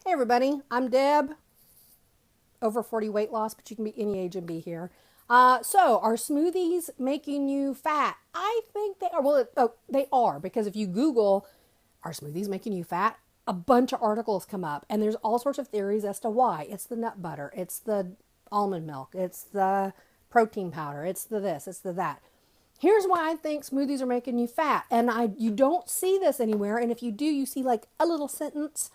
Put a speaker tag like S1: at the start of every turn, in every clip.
S1: Hey everybody, I'm Deb, over 40 weight loss, but you can be any age and be here. So are smoothies making you fat? I think they are. Well, they are, because if you Google, are smoothies making you fat? A bunch of articles come up, and there's all sorts of theories as to why. It's the nut butter, it's the almond milk, it's the protein powder, it's the this, it's the that. Here's why I think smoothies are making you fat. And you don't see this anywhere. And if you do, you see like a little sentence.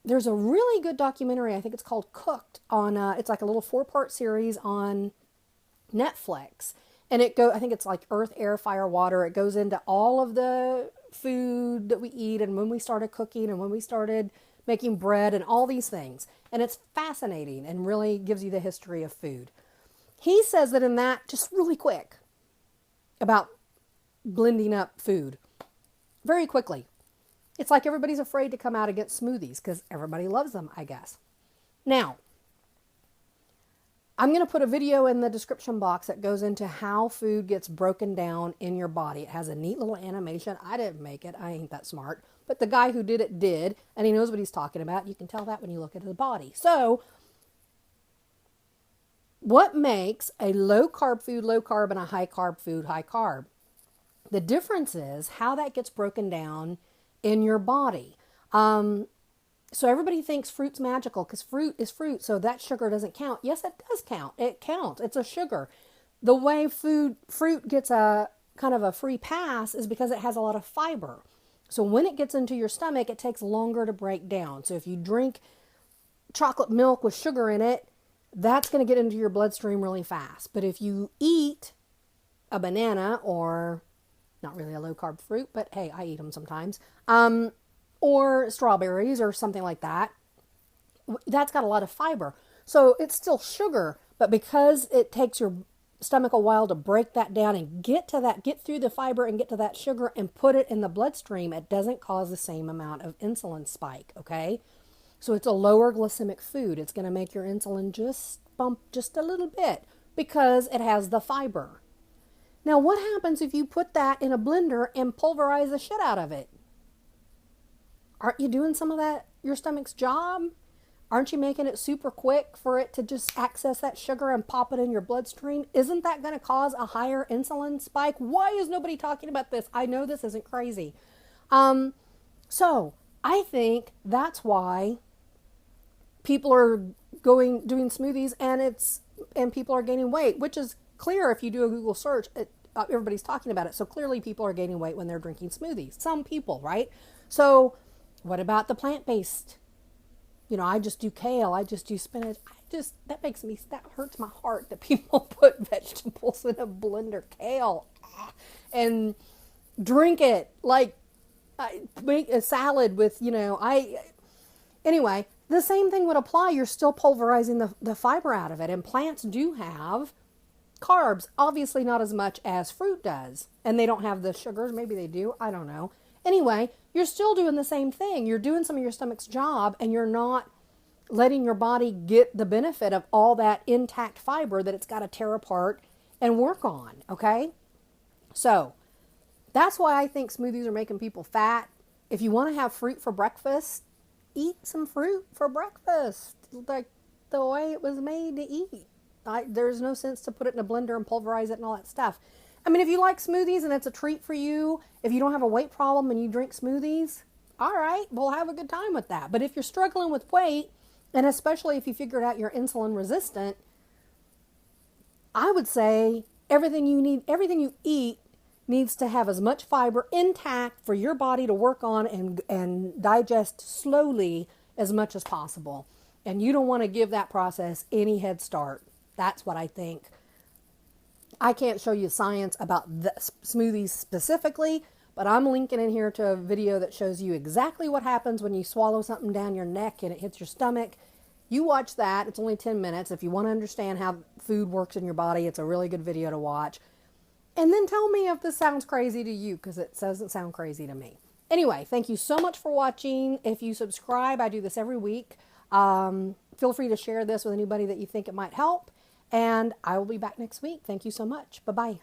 S1: There's a really good documentary, I think it's called Cooked, on it's like a little 4-part series on Netflix. And I think it's like earth, air, fire, water. It goes into all of the food that we eat and when we started cooking and when we started making bread and all these things. And it's fascinating and really gives you the history of food. He says that in that, just really quick, about blending up food, very quickly. It's like everybody's afraid to come out against smoothies because everybody loves them, I guess. Now, I'm going to put a video in the description box that goes into how food gets broken down in your body. It has a neat little animation. I didn't make it. I ain't that smart. But the guy who did it did, and he knows what he's talking about. You can tell that when you look at his body. So, what makes a low-carb food low-carb and a high-carb food high-carb? The difference is how that gets broken down in your body. So everybody thinks fruit's magical because fruit is fruit, so that sugar doesn't count. Yes, it does count. It counts. It's a sugar. The way fruit gets a kind of a free pass is because it has a lot of fiber. So when it gets into your stomach, it takes longer to break down. So if you drink chocolate milk with sugar in it, that's going to get into your bloodstream really fast. But if you eat a banana, or not really a low-carb fruit, but hey, I eat them sometimes, or strawberries or something like that, that's got a lot of fiber. So it's still sugar, but because it takes your stomach a while to break that down and get through the fiber and get to that sugar and put it in the bloodstream, it doesn't cause the same amount of insulin spike, okay? So it's a lower glycemic food. It's going to make your insulin just bump just a little bit because it has the fiber. Now, what happens if you put that in a blender and pulverize the shit out of it? Aren't you doing some of that, your stomach's job? Aren't you making it super quick for it to just access that sugar and pop it in your bloodstream? Isn't that going to cause a higher insulin spike? Why is nobody talking about this? I know this isn't crazy. So I think that's why people are doing smoothies and people are gaining weight, which is clear if you do a Google search. Everybody's talking about it. So clearly people are gaining weight when they're drinking smoothies. Some people, right? So what about the plant-based? I just do kale. I just do spinach. That hurts my heart that people put vegetables in a blender, kale, and drink it like make a salad with, anyway, the same thing would apply. You're still pulverizing the fiber out of it. And plants do have carbs, obviously not as much as fruit does. And they don't have the sugars. Maybe they do. I don't know. Anyway, you're still doing the same thing. You're doing some of your stomach's job, and you're not letting your body get the benefit of all that intact fiber that it's got to tear apart and work on, okay? So that's why I think smoothies are making people fat. If you want to have fruit for breakfast, eat some fruit for breakfast, like the way it was made to eat. There's no sense to put it in a blender and pulverize it and all that stuff. I mean, if you like smoothies and it's a treat for you, if you don't have a weight problem and you drink smoothies, all right, we'll have a good time with that. But if you're struggling with weight, and especially if you figured out you're insulin resistant, I would say everything you eat needs to have as much fiber intact for your body to work on and digest slowly as much as possible. And you don't want to give that process any head start. That's what I think. I can't show you science about the smoothies specifically, but I'm linking in here to a video that shows you exactly what happens when you swallow something down your neck and it hits your stomach. You watch that. It's only 10 minutes. If you want to understand how food works in your body, it's a really good video to watch. And then tell me if this sounds crazy to you, because it doesn't sound crazy to me. Anyway, thank you so much for watching. If you subscribe, I do this every week. Feel free to share this with anybody that you think it might help. And I will be back next week. Thank you so much. Bye-bye.